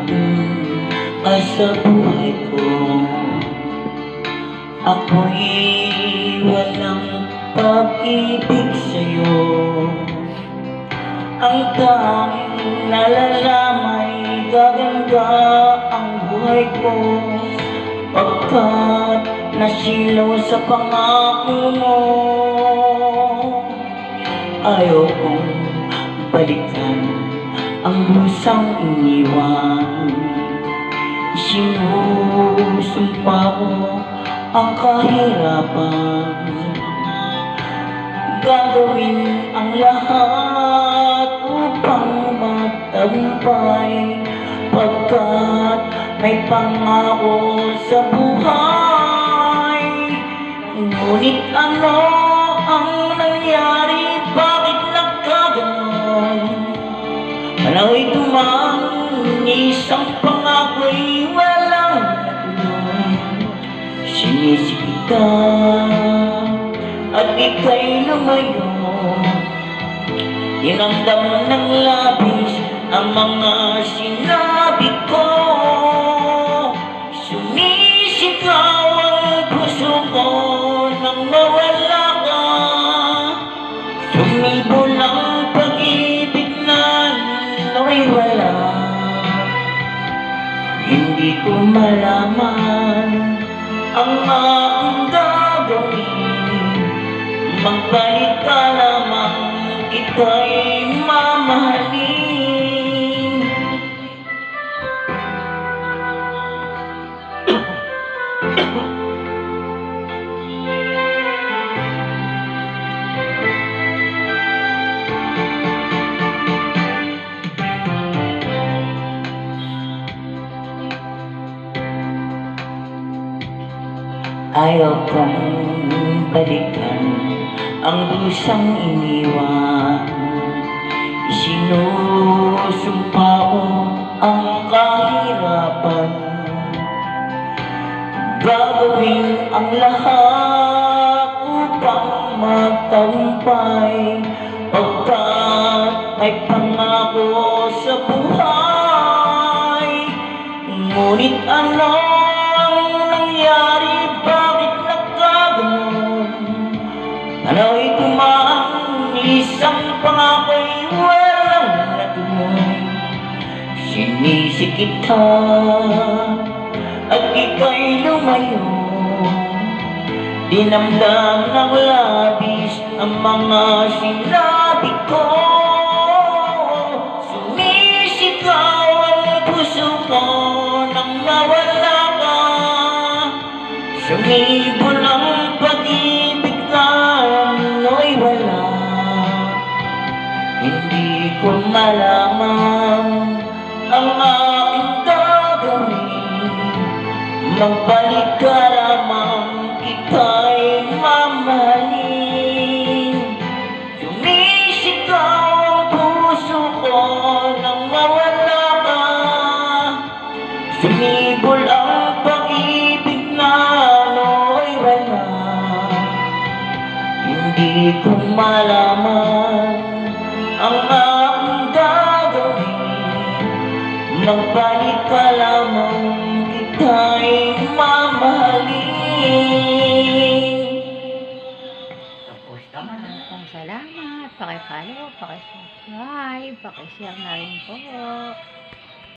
hirap ay sa buhay ko. Ako'y walang pag-ibig sa'yo. Ang tanging nalalamay gaganda ang buhay ko, pagkat nasilaw sa pangako mo. Ayaw kong balikan ang busang iniwan. Isinusumpa ko ang kahirapan, gagawin ang lahat upang magtagumpay, pagkat may pangako sa buhay. Ngunit ano ang nangyari? Bakit nagkaganon? Panaway dumang isang pangako'y walang natuloy. Sinisip kita at ika'y lumayo. Tinamdam ng labis ang mga sinabi ko. Sumisigaw ang puso ko nang mawala ka. Sumibol ang pag-ibig na no'y wala. Hindi ko malaman ang aking gagawin. Magbalik ka lamang, kita'y mamahalin. Ayaw kong balikan ang busang iniwan. Isinusumpa ko ang kahirapan, gagawin ang lahat upang magtagumpay, pagkat may pangako sa buhay. Ngunit ano ang nangyari? Bakit nagkaganon? Panaway dumang isang pangako'y walang natuloy. Sinisik kita at ika'y lumayo. Dinamdam ng labis ang mga sinabi ko. Sumisigaw ang puso ko nang mawala ka. Sumibol ang pag-ibig na no'y wala. Hindi ko malaman ang aking gagawin. Magbalik ka lamang, kita'y mamahalin. Sumisigaw ang puso ko nang mawala ka. Sumibol ang pag-ibig na no'y wala. Hindi ko malaman ang aking gagawin. Magbalik ka lamang, kita'y mamahalin. Tapos maraming salamat. Paki-follow, paki-subscribe, paki-share na rin po.